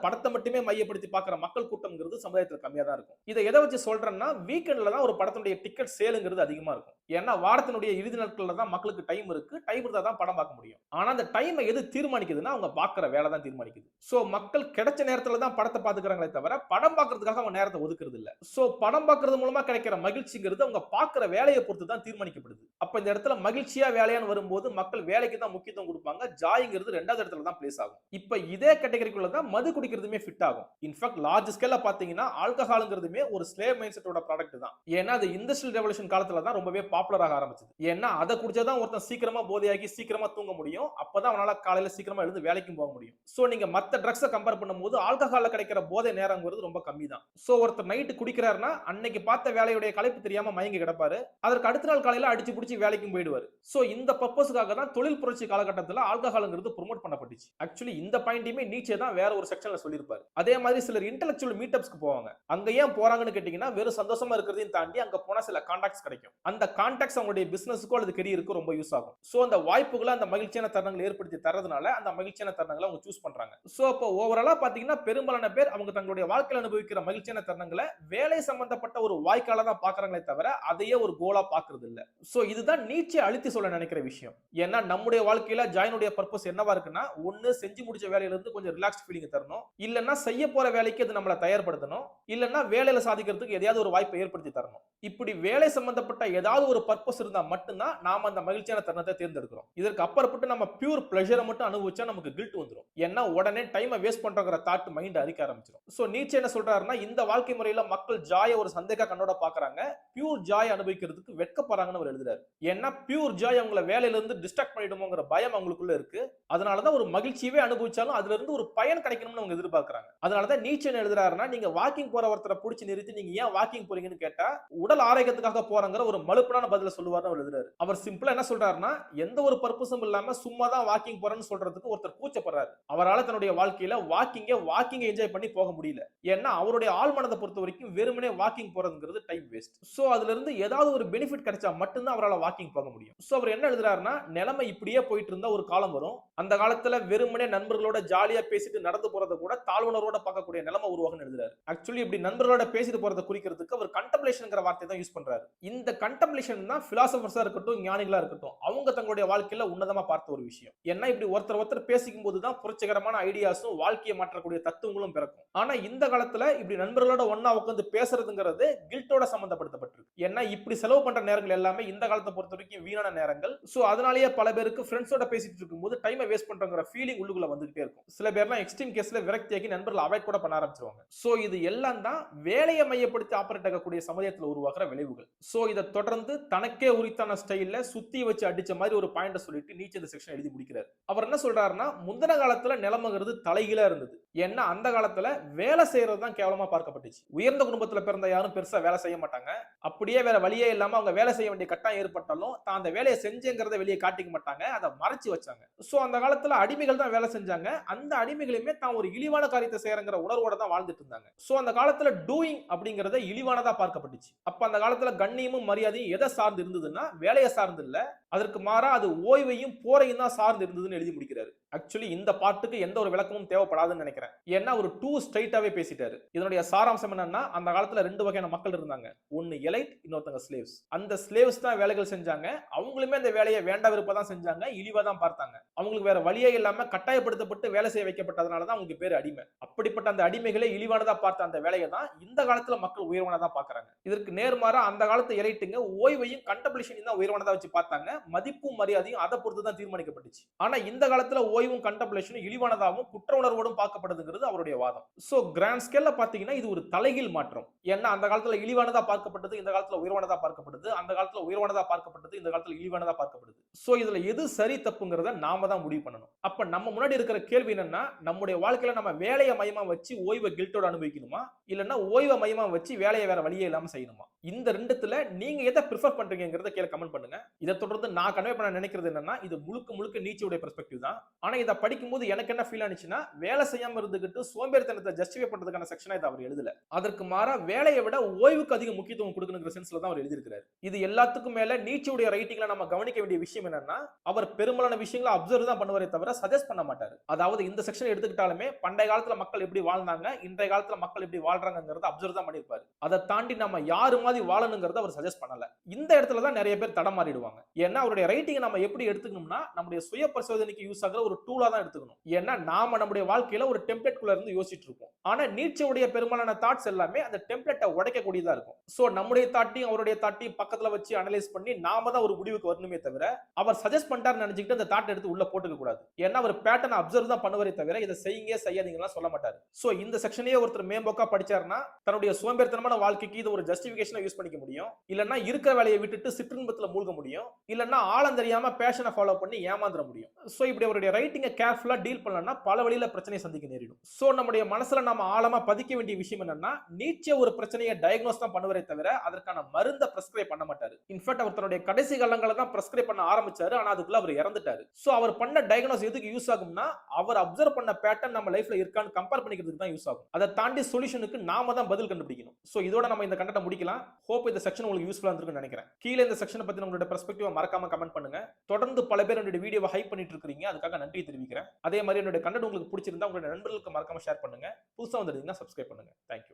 படத்தை மட்டுமே மையப்படுத்தி பார்க்குற மக்கள் கூட்டம்ங்கிறது சமுதாயத்துல கம்மியா தான் இருக்கும். இதை எதை வச்சு சொல்றேன்னா, வீக்கெண்ட்ல தான் ஒரு படத்துடைய டிக்கெட் சேலுங்கிறது அதிகமா இருக்கும். ஏன்னா வாரத்தினுடைய இறுதி நாட்கள்ல தான் மக்களுக்கு டைம் இருக்கு. டைம் இருந்தா தான் படம் பார்க்க முடியும். ஆனா அந்த டைமை எது தீர்மானிக்குதுன்னா, அவங்க பார்க்குற வேலை தான் தீர்மானிக்குது. சோ மக்கள் கிடைச்ச நேரத்துல தான் படத்தை பார்த்துக்கிறாங்களே தவிர, படம் பார்க்கறதுக்காக அவங்க நேரத்தை ஒதுக்குறது இல்ல. சோ படம் பார்க்கறது மூலமா கிடைக்கிற மகிழ்ச்சிங்கிறது அவங்க பார்க்குற வேலையை பொறுத்து தான் தீர்மானிக்கப்படுது. அப்ப இந்த இடத்துல மகிழ்ச்சியா வேலையான்னு வரும்போது மக்கள் வேலைக்கு தான் முக்கியத்துவம் கொடுப்பாங்க. ஜாய்ங்கிறது ரெண்டாவது இடத்துல தான் பிளேஸ் ஆகும். இப்ப இதே கேட்டகரிக்குள்ள தான் மது குடிக்கிறதுமே ஃபிட் ஆகும். இன்ஃபேக்ட் லார்ஜ் ஸ்கேல்ல பாத்தீங்கன்னா ஆல்கஹால்ங்கிறதுமே ஒரு ஸ்லேவ் மைண்ட் செட்டோட ப்ராடக்ட் தான். ஏன்னா அது இண்டஸ்ட்ரியல் ரெவல்யூஷன் காலத்துல தான் ரொம்பவே பாப்புலர் ஆக ஆரம்பிச்சது. ஏன்னா அதை குடிச்சாதான் ஒருத்தன் சீக்கிரமா போதையாகி சீக்கிரமா தூங்க முடியும். அப்பதான் அவனால காலையில சீக்கிரமா எழுந்து வேலைக்கும் போக முடியும். சோ நீங்க மத்த ட்ரக்ஸை கம்பேர் பண்ணும்போது ஆல்கஹால்ல கிடைக்கிற போதை நேரங்கிறது ரொம்ப கம்மி தான். சோ ஒருத்தர் நைட்டு குடிக்கிறாருன்னா அன்னைக்கு பார்த்த வேலையுடைய களைப்பு தெரியாம மயங்கி கிடப்பாரு. அதற்கு அடுத்த நாள் காலையில அடிச்சு பிடிச்சி வேலைக்கும் போயிடுவாரு. சோ இந்த பர்பஸ்க்காக தான் தொழில் புரட்சி காலகட்டத்தில் ஆல்கஹால்ங்கிறது ப்ரோமோட் பண்ணப்பட்டுச்சு. ஆக்சுவலி இந்த பாயிண்டையுமே நீச்சே தான் வேற ஒரு செக்ஷன்ல சொல்லியிருப்பாரு. அதே மாதிரி சிலர் இன்டெலெக்சுவல் மீட்டப்ஸ்க்கு போவாங்க. அங்க ஏன் போறாங்கன்னு கேட்டீங்கன்னா, வெறும் சந்தோஷமா இருக்கிறதையும் தாண்டி அங்க போனா சில கான்டாக்ட்ஸ் கிடைக்கும். அந்த கான்டாக்ட்ஸ் அவங்களுடைய பிசினஸ்க்கோ அல்லது கெரியருக்கோ ரொம்ப யூஸ் ஆகும். சோ அந்த வாய்ப்புகளை அந்த மகிழ்ச்சியான தருணங்களை ஏற்படுத்தி தரதுனால அந்த மகிழ்ச்சியான தருணங்களை அவங்க சூஸ் பண்றாங்க. சோ அப்போ ஓவராலா பாத்தீங்கன்னா பெரும்பாலான பேர் அவங்க தங்களுடைய வாழ்க்கையில் அனுபவிக்கிற மகிழ்ச்சியான தருணங்களை வேலை சம்பந்தப்பட்ட ஒரு வாய்க்கால தான் பாக்குறாங்களே தவிர அதையே ஒரு கோலா பாக்குறது இல்ல. சோ இதுதான் நீச்சே அழுத்தி சொல்ல நினைக்கிற விஷயம். ஏன்னா நம்முடைய வாழ்க்கையில ஜாயினுடைய பர்பஸ் என்னவா இருக்குன்னா, ஒண்ணு செஞ்சு முடிச்ச வேலையில இருந்து கொஞ்சம் ரிலாக்ஸ்ட் ஃபீலிங் தரணும், இல்லன்னா செய்ய போற வேலைக்கு அது நம்மள தயார்படுத்தணும், இல்லன்னா வேலையில சாதிக்கிறதுக்கு எதையாவது ஒரு வாய்ப்பை ஏற்படுத்தி தரணும். இப்படி வேலை சம்பந்தப்பட்ட ஏதாவது ஒரு பர்பஸ் இருந்தா மட்டும்தான் நாம அந்த மகிழ்ச்சியான தருணத்தை தேர்ந்தெடுக்கிறோம். இதற்கு அப்புறப்பட்டு நம்ம பியூர் பிளஷரை மட்டும் அனுபவிச்சா நமக்கு கில்ட் வந்துடும். ஏன்னா உடனே டைமை வேஸ்ட் பண்றங்கிற தாட் மைண்ட் அரிக்க ஆரம்பிச்சிடும். சோ நீச்சே என்ன சொல்றாருன்னா, இந்த வாழ்க்கை முறையில மக்கள் ஜாய ஒரு சந்தேக கண்ணோட பாக்குறாங்க, பியூர் ஜாய் அனுபவிக்கிறதுக்கு வெட்கப்படுறாங்கன்னு அவர் எழுதுறாரு. ஏன்னா பியூர் ஜாய் அவங்கள வேலையில இருந்து டிஸ்ட்ராக்ட் பண்ணிடுமோங்கிற பயம் அவங்களுக்குள்ள இருக்கு. அதனாலதான் ஒரு மகிழ்ச்சியவே அனுபவிச்சாலும் அதுல இருந்து ஒரு பயன் கிடைக்கணும்னு அவங்க எதிர்பார்க்கறாங்க. அதனாலதான் நீச்சே எழுதுறாருன்னா, நீங்க வாக்கிங் போற ஒருத்தரை பிடிச்சி நிறுத்தி நீங்க ஏன் வாக்கிங் போறீங்கன்னு கேட்டா உடல் ஆரோக்கியத்துக்காக போறங்கிற ஒரு மலுப்பனான பதில சொல்லுவார்னு அவர் எழுதுறாரு. அவர் சிம்பிளா என்ன சொல்றாருன்னா, எந்த ஒரு பர்பஸும் இல்லாம சும்மா தான் வாக்கிங் போறேன்னு சொல்றதுக்கு ஒருத்தர் கூச்சப்படுறாரு. அவரால தன்னுடைய வாழ்க்கையில வாக்கிங் என்ஜாய் பண்ணி போக முடியல. ஏன்னா அவருடைய ஆழ்மனதை பொறுத்த வரைக்கும் வெறுமனே வாக்கிங் போறதுங்கிறது டைம் வேஸ்ட். சோ அதுல இருந்து ஏதாவது ஒரு பெனிஃபிட் கிடைச்சா மட்டும்தான் அவரால் வாக்கிங் போக முடியும். சோ அவர் என்ன எழுதுறாருன்னா, நிலைமை இப்படியே போயிட்டு இருந்தா ஒரு காலம் வரும், அந்த காலத்துல வெறுமனே நண்பர்களோட ஜாலியா பேசிட்டு நடந்து போறத கூட தாழ்வுணர்வோட பார்க்கக்கூடிய நிலைமை உருவாகும்னு எழுதுறாரு. ஆக்சுவலி இப்படி நண்பர்களோட பேசிட்டு போறத குறிக்கிறதுக்கு அவர் கண்டம்ப்ளேஷன்ங்கிற வார்த்தை தான் யூஸ் பண்றாரு. இந்த கண்டம்ப்ளேஷன் தான் பிலாசபர்ஸா இருக்கட்டும், ஞானிகளா இருக்கட்டும், அவங்க தங்களுடைய வாழ்க்கையில உன்னதமா பார்த்த ஒரு விஷயம். ஏன்னா இப்படி ஒருத்தர் பேசிக்கும் போது தான் புரட்சிகரமான ஐடியாஸும் வாழ்க்கையை மாற்றக்கூடிய தத்துவங்களும் பிறக்கும். ஆனா இந்த காலத்துல இப்படி நண்பர்களோட ஒண்ணா உட்கார்ந்து பேசுறதுங்கிறது கில்ட்டோட சம்பந்தப்படுத்தப்பட்டிருக்கு. ஏன்னா இப்படி செலவு பண்ற நேரங்கள் எல்லாமே இந்த காலத்தை பொறுத்த வரைக்கும் வீணான நேரங்கள். சோ அதனாலேயே பல பேருக்கு ஃப்ரெண்ட்ஸோட பேசிட்டு இருக்கும்போது டைமை வேஸ்ட் பண்றங்கிற ஃபீலிங் உள்ளுக்குள்ள வந்துகிட்டே இருக்கும். சில பேர்லாம் எக்ஸ்ட்ரீம் கேஸ்ல விரக்தியாகி நண்பர்கள் அவாய்ட் கூட பண்ண ஆரம்பிச்சிருவாங்க. சோ இது எல்லாம் தான் வேலையை மையப்படுத்தி ஆப்பரேட் ஆகக்கூடிய சமுதாயத்தில் உருவாக்குற விளைவுகள். சோ இதை தொடர்ந்து தனக்கே உரித்தான ஸ்டைல்ல சுத்தி வச்சு அடிச்ச மாதிரி ஒரு பாயிண்ட சொல்லிட்டு நீச்சே இந்த செக்ஷன் எழுதி முடிக்கிறார். அவர் என்ன சொல்றாருன்னா, முந்தின காலத்துல நிலைமைங்கிறது தலைகீழா இருந்தது. ஏன்னா அந்த காலத்துல வேலை செய்யறது தான் கேவலமா பார்க்கப்பட்டுச்சு. உயர்ந்த குடும்பத்துல பிறந்த யாரும் பெருசா வேலை செய்ய மாட்டாங்க. அப்படியே வேற வழியே இல்லாம அவங்க வேலை செய்ய வேண்டிய கட்டாயம் ஏற்பட்டாலும் தான் அந்த வேலையை செஞ்சேங்கிறத வெளியே காட்டிக்க மாட்டாங்க, அதை மறைச்சு வச்சாங்க. சோ அந்த காலத்துல அடிமைகள் தான் வேலை செஞ்சாங்க. அந்த அடிமைகளுமே தான் ஒரு இழிவான காரியத்தை செய்யறங்கிற உணர்வோட தான் வாழ்ந்துட்டு இருந்தாங்க. சோ அந்த காலத்துல டூயிங் அப்படிங்கறத இழிவானதா பார்க்கப்பட்டுச்சு. அப்ப அந்த காலத்துல கண்ணியமும் மரியாதையும் எதை சார்ந்து இருந்ததுன்னா வேலையை சார்ந்து இல்ல, அதற்கு மாறா அது ஓய்வையும் போரையும் தான் சார்ந்து இருந்ததுன்னு எழுதி முடிக்கிறாரு. ஆக்சுவலி இந்த பாட்டுக்கு எந்த ஒரு விளக்கமும் தேவைப்படாதுன்னு நினைக்கிறேன். நினைக்கிறேன். ஏன்னா ஒரு டூ ஸ்ட்ரைட்டாவே பேசிட்டாரு. இதனுடைய சாராம்சம் என்னன்னா, அந்த காலத்துல 2 வகையான மக்கள் இருந்தாங்க. ஒன்னு எலைட், இன்னொருத்தங்க ஸ்லேவ்ஸ். அந்த ஸ்லேவ்ஸ் தான் வேலைகள் செஞ்சாங்க. அவங்களுமே அந்த வேலையை வேண்டா விருப்ப தான் செஞ்சாங்க. இழிவா தான் பார்த்தாங்க. அவங்களுக்கு வேற வழியே இல்லாம கட்டாயப்படுத்தப்பட்டு வேலை செய்ய வைக்கப்பட்டதனால தான் அவங்களுக்கு பேரு அடிமை. அப்படிப்பட்ட அந்த அடிமைகளை இழிவானதா பார்த்த அந்த வேலையை தான் இந்த காலத்துல மக்கள் உயர்வானதா பார்க்கறாங்க. இதற்கு நேர்மாறா அந்த காலத்து எலைட்டுங்க ஓய்வையும் கண்டம்ப்ளேஷனையும் தான் உயர்வானதா வச்சு பார்த்தாங்க. மதிப்பும் மரியாதையும் அதை பொறுத்து தான் தீர்மானிக்கப்பட்டுச்சு. ஆனா இந்த காலத்துல ஓய்வும் கண்டம்ப்ளேஷனும் இழிவானதாகவும் குற்ற உணர்வோடும் பார்க்கப்படுதுங்கிறது அவருடைய வாதம். சோ கிராண்ட் ஸ்கேல்ல பாத்தீங்கன்னா இது ஒரு தலைகீழ் மாற்றம். ஏன்னா அந்த காலத்துல இழிவானதா பார்க்கப்பட்டது, இந்த காலத்துல உயர்வானதா பார்க்கப்படுது. அந்த காலத்துல உயர்வானதா பார்க்கப்பட்டது, இந்த காலத்துல இழிவானதா பார்க்கப்படுது. சோ இதுல எது சரி தப்புங்கிறத நாம தான் முடிவு பண்ணணும். அப்ப நம்ம முன்னாடி இருக்கிற கேள்வி என்னன்னா, நம்முடைய வாழ்க்கையில நம்ம வேலையை மையமா வச்சு ஓய்வை கில்ட்டோட அனுபவிக்கணுமா, இல்லன்னா ஓய்வை மையமா வச்சு வேலையை வேற வழியே இல்லாம செய்யணுமா? இந்த ரெண்டுத்துல நீங்க எதை பிரிஃபர் பண்றீங்கங்கறத கீழ கமெண்ட் பண்ணுங்க. இத தொடர்ந்து நான் கன்வே பண்ண நினைக்கிறது என்னன்னா, இது முழுக்க முழுக்க நீச்சையுடைய பெர்ஸ்பெக்டிவ் தான். ஆனா இத படிக்கும்போது எனக்கு என்ன ஃபீல் ஆனிச்சுன்னா, வேலை செய்யாம இருந்துகிட்டு சோம்பேறித்தனத்தை ஜஸ்டிஃபை பண்றதுக்கான செக்ஷனா இத அவர் எழுதல. அதற்கு மாறா வேலையை விட ஓய்வுக்கு அதிக முக்கியத்துவம் கொடுக்கணுங்கிற சென்ஸ்ல தான் அவர் எழுதியிருக்கிறார். இது எல்லாத்துக்கும் மேல நீச்சையுடைய ரைட்டிங்ல நம்ம கவனிக்க வேண்டிய விஷயம் என்னன்னா, அவர் பெரும்பாலான விஷயங்களை அப்சர்வ் தான் பண்ணுவாரே தவிர சஜஸ்ட் பண்ண மாட்டாரு. அதாவது இந்த செக்ஷன் எடுத்துக்கிட்டாலுமே பண்டைய காலத்துல மக்கள் எப்படி வாழ்ந்தாங்க, இன்றைய காலத்துல மக்கள் எப்படி வாழ்றாங்கங்கறத அப்சர்வ் தான் பண்ணிருப்பாரு. அதை தாண்டி நம்ம யாரு மாதிரி வாழணுங்கிறத அவர் சஜஸ்ட் பண்ணல. இந்த இடத்துல தான் நிறைய பேர் தடமாறிடுவாங்க. ஏன்னா அவருடைய ரைட்டிங் நம்ம எப்படி எடுத்துக்கணும்னா, நம்முடைய சுய பரிசோதனைக்கு யூஸ் ஆகுற ஒரு டூலா தான் எடுத்துக்கணும். ஏன்னா நாம நம்முடைய வாழ்க்கையில ஒரு டெம்ப்ளேட் குள்ள இருந்து யோசிச்சிட்டு இருப்போம். ஆனா நீட்சேவுடைய பெரும்பாலான தாட்ஸ் எல்லாமே அந்த டெம்ப்ளேட்டை உடைக்க கூடியதா இருக்கும். சோ நம்முடைய தாட்டையும் அவருடைய தாட்டையும் பக்கத்துல வச்சு அனலைஸ் பண்ணி நாம தான் ஒரு முடிவுக்கு வரணுமே தவிர, அவர் சஜஸ்ட் பண்ணிட்டாருன்னு நினைச்சிட்டு அந்த தாட் எடுத்து உள்ள போட்டுக்க கூடாது. ஏன்னா அவர் பேட்டர்ன் அப்சர்வ் தான் பண்ணுவாரே தவிர இதை செய்யுங்க செய்யாதீங்கலாம் சொல்ல மாட்டாரு. சோ இந்த செக்ஷனையே ஒருத்தர் மேம்போக்கா படிச்சாருன்னா தன்னுடைய சோம்பேறித்தனமான வாழ்க்கைக்கு இது ஒரு ஜஸ்டிஃபிகேஷனா யூஸ் பண்ணிக்க முடியும். இல்லன்னா இருக்கிற வேலையை விட்டுட்டு சிற்றின்பத்துல மூழ்க முடியும். இல்லன்னா ஆழம் தெரியாம பேஷனை ஃபாலோ பண்ணி ஏமாந்துட முடியும். சோ இப்படி அவருடைய ரைட்டிங்கை கேர்ஃபுல்லா டீல் பண்ணலன்னா பல வழியில பிரச்சனை சந்திக்க நேரிடும். சோ நம்முடைய மனசுல நாம ஆழமா பதிக்க வேண்டிய விஷயம் என்னன்னா, நீட்சே ஒரு பிரச்சனையை டயக்னோஸ் தான் பண்ணுவரே தவிர அதற்கான மருந்தை பிரெஸ்கிரைப் பண்ண மாட்டாரு. இன்ஃபேக்ட் அவர் தன்னுடைய கடைசி காலங்களை தான் பிரெஸ்கிரைப் பண்ண ஆரம்பிச்சாரு. ஆனா அதுக்குள்ள அவர் இறந்துட்டாரு. சோ அவர் பண்ண டயக்னோஸ் எதுக்கு யூஸ் ஆகும்னா, அவர் அப்சர்வ் பண்ண பேட்டர்ன் நம்ம லைஃப்ல இருக்கான்னு கம்பேர் பண்ணிக்கிறதுக்கு தான் யூஸ் ஆகும். அதை தாண்டி சொல்யூஷனுக்கு நாம தான் பதில் கண்டுபிடிக்கணும். சோ இதோட நம்ம இந்த கண்டென்ட் முடிக்கலாம். ஹோப் இந்த செக்ஷன் உங்களுக்கு யூஸ்ஃபுல்லா இருந்திருக்கும்னு நினைக்கிறேன். கீழ இந்த செக்ஷனை பத்தி உங்களோட பெர்ஸ்பெக்டிவ் மறக்காம கமெண்ட் பண்ணுங்க. தொடர்ந்து பல பேர் என்னோட வீடியோவை ஹைப் பண்ணிட்டு இருக்கீங்க. அதுக்காக நன்றி தெரிவிக்கிறேன். அதே மாதிரி என்னோட கண்டென்ட் உங்களுக்கு பிடிச்சிருந்தா உங்களோட நண்பர்களுக்கு மறக்காம ஷேர் பண்ணுங்க. புதுசா வந்திருந்தீங்கன்னா சப்ஸ்கிரைப் பண்ணுங்க. தேங்க்யூ.